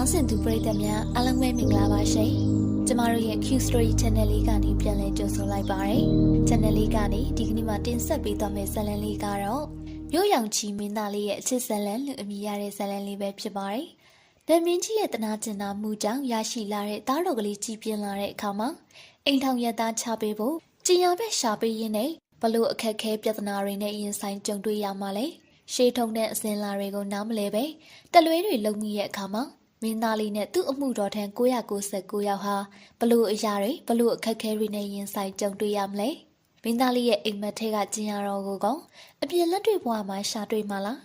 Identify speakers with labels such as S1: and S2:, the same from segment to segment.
S1: င်းစင်သူပရိသတ်များအားလုံးပဲမင်္ဂလာပါရှင်။ကျမတို့ရဲ့ Q Story Channel လေးကနေပြန်လည်ကြိုဆိုလိုက်ပါရစေ။ Channel လေးကနေဒီကနေ့မှတင်ဆက်ပေးသွားမယ့်ဇာတ်လမ်းလေးကတော့မြို့ရောင်ချီမင်းသားလေးရဲ့အချစ်ဇာတ်လမ်းလို့အမည်ရတဲ့ဇာတ်လမ်းလေးပဲဖြစ်ပါတယ်။ဗန်မင်းကြီးရဲ့တနာကျင်နာမှုကြောင့်ရရှိလာတဲ့သားတော်ကလေးကြီးပြင်းလာတဲ့အခါမှာအိမ်ထောင်ရသားချပေးဖို့ကျင်ရဘက်ရှာပေးရင်းနဲ့ဘလို့အခက်ခဲပြဿနာတွေနဲ့ရင်ဆိုင်ကြုံတွေ့ရမှာလဲ။ရှေးထုံတဲ့အစဉ်လာတွေကိုနားမလဲပဲတလွဲတွေလုံမိရဲ့အခါမှာမင်းသားလေးနဲ့သူ့အမှုတော်ထမ်း999ယောက်ဟာဘလို့အရာတွေဘလို့အခက်ခဲတွေနဲ့ရင်ဆိုင်ကြုံတွေ့ရမလဲမင်းသားလေးရဲ့အိမ်မက်ထဲကကျင်ရတော်ကိုကောင်အပြင်လက်တွေ့ဘဝမှာရှာတွေ့မှာလား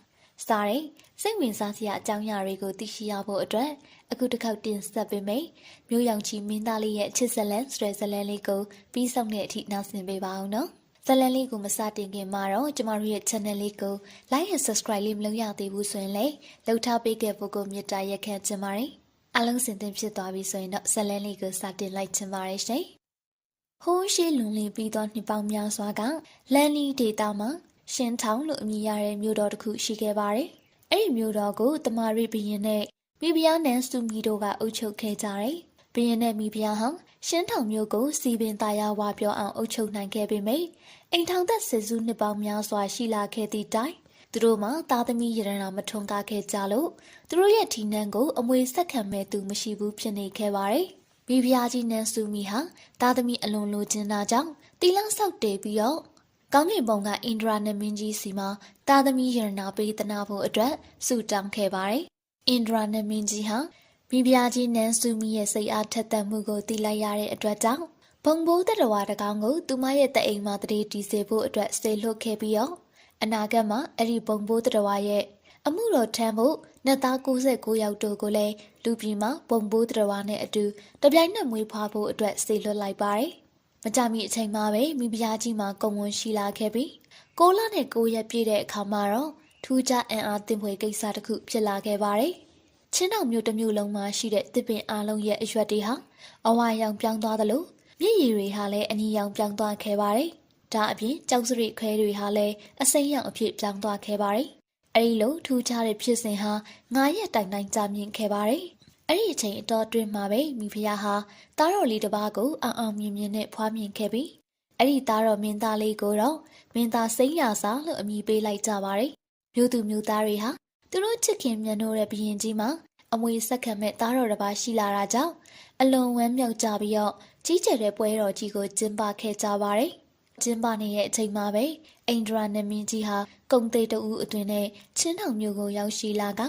S1: စားတဲ့စိတ်ဝင်စားစရာအကြောင်းအရာတွေကိုသိရှိရဖို့အတွက်အခုတစ်ခေါက်တင်ဆက်ပေးမယ်မြို့ရောင်ချီမင်းသားလေးရဲ့ချစ်ဇလန်ဆိုတဲ့ဇလန်လေးကိုပြီးဆုံးတဲ့အထိနားဆင်ပေးပါအောင်နော်ဇလန်လေးကိုမစတင်ခင်မှာတော့ကျမတို့ရဲ့ channel လေးကို like and subscribe လေးမလုပ်ရသေးဘူးဆိုရင်လည်းလုပ်ထားပေးခဲ့ဖို့ကိုမြတ်တာရက်ခံချင်ပါတယ်။အားလုံးစင်သင့်ဖြစ်သွားပြီဆိုရင်တော့ဇလန်လေးကိုစတင်လိုက်ချင်ပါတယ်ရှင်။ဟိုးရှိလွန်လင်းပြီးသောနှစ်ပေါင်းများစွာကလန်လီဒေတာမှာရှင်းထောင်လို့အမည်ရတဲ့မြို့တော်တစ်ခုရှိခဲ့ပါတယ်။အဲ့ဒီမြို့တော်ကိုတမာရီဘီရင်နဲ့မိဖုရားနန်းစုမီတို့ကအုပ်ချုပ်ခဲ့ကြတယ်။ဘီရင်နဲ့မိဖုရားဟာရှင်းထောင်မြို့ကိုစီပင်သားရဝါပြောအောင်အုပ်ချုပ်နိုင်ခဲ့ပေမယ့်အိမ်ထောင်သက်စစ်စုနှစ်ပေါင်းများစွာရှိလာခဲ့သည့်တိုင်သူတို့မှသားသမီးရတနာမထွန်းကားခဲ့ကြလို့သူတို့ရဲ့ထီနန်းကိုအမွေဆက်ခံမဲ့သူမရှိဘူးဖြစ်နေခဲ့ပါတယ်။မိဖုရားကြီးနန်းစုမီဟာသားသမီးအလွန်လိုချင်တာကြောင့်တီလန်းဆောက်တည်ပြီးတော့ကောင်းကင်ဘုံကအင်ဒရာနမင်းကြီးစီမှာသားသမီးရတနာပေးသနာဖို့အတွက်ဆုတောင်းခဲ့ပါတယ်။အင်ဒရာနမင်းကြီးဟာမိဖုရားကြီးနန်းစုမီရဲ့စိတ်အားထက်သန်မှုကိုသိလိုက်ရတဲ့အတွက်ကြောင့်ဘုံဘိုးတတော်ဝါတကောင်ကိုသူမရဲ့တအိမ်မှာတရေတီစေဖို့အတွက်စေလွှတ်ခဲ့ပြီးတော့အနာဂတ်မှာအဲ့ဒီဘုံဘိုးတတော်ဝါရဲ့အမှုတော်ထမ်းဖို့နှစ်သား69ယောက်တို့ကိုလည်းလူပြည်မှာဘုံဘိုးတတော်ဝါနဲ့အတူတပြိုင်နက်မွေးဖွားဖို့အတွက်စေလွှတ်လိုက်ပါတယ်။မကြမီအချိန်မှာပဲမိဖုရားကြီးမှာကုံဝန်ရှိလာခဲ့ပြီး6လနဲ့9ရက်ပြည့်တဲ့အခါမှာတော့ထူးခြားအံ့အားသင့်ဖွယ်ကိစ္စတစ်ခုဖြစ်လာခဲ့ပါတယ်။ချင်းတောင်မြို့တစ်မြို့လုံးမှာရှိတဲ့တစ်ပင်အားလုံးရဲ့အရွက်တွေဟာအဝါရောင်ပြောင်းသွားသလိုမြစ်ရည်တွေဟာလည်းအနီရောင်ပြောင်းသွားခဲ့ပါတယ်။ဒါအပြင်ကြောက်စရိခွဲတွေဟာလည်းအစိမ်းရောင်အဖြစ်ပြောင်းသွားခဲ့ပါတယ်။အဲဒီလိုထူးခြားတဲ့ဖြစ်စဉ်ဟာ9ရက်တိုင်တိုင်ကြာမြင့်ခဲ့ပါတယ်။အဲ့ဒီအချိန်အတော်အတွင်းမှာပဲမိဖုရားဟာသားတော်လေးတစ်ပါးကိုအောင်မြင်မြင်နဲ့ဖွားမြင်ခဲ့ပြီးအဲ့ဒီသားတော်မင်းသားလေးကိုတော့မင်းသားစိမ်းရစာလို့အမည်ပေးလိုက်ကြပါတယ်။မြို့သူမြို့သားတွေဟာသူတို့ချစ်ခင်မြတ်နိုးတဲ့ဘုရင်ကြီးမှာအမွေဆက်ခံမဲ့သားတော်တစ်ပါးရှိလာတာကြောင့်အလွန်ဝမ်းမြောက်ကြပြီးတော့ကြီးကျယ်တဲ့ပွဲတော်ကြီးကိုကျင်းပခဲ့ကြပါတယ်။ကျင်းပနေတဲ့အချိန်မှာပဲအိန္ဒြာနမင်းကြီးဟာကုံသေးတဦးအတွင်နဲ့ချင်းထောင်မြို့ကိုရောက်ရှိလာက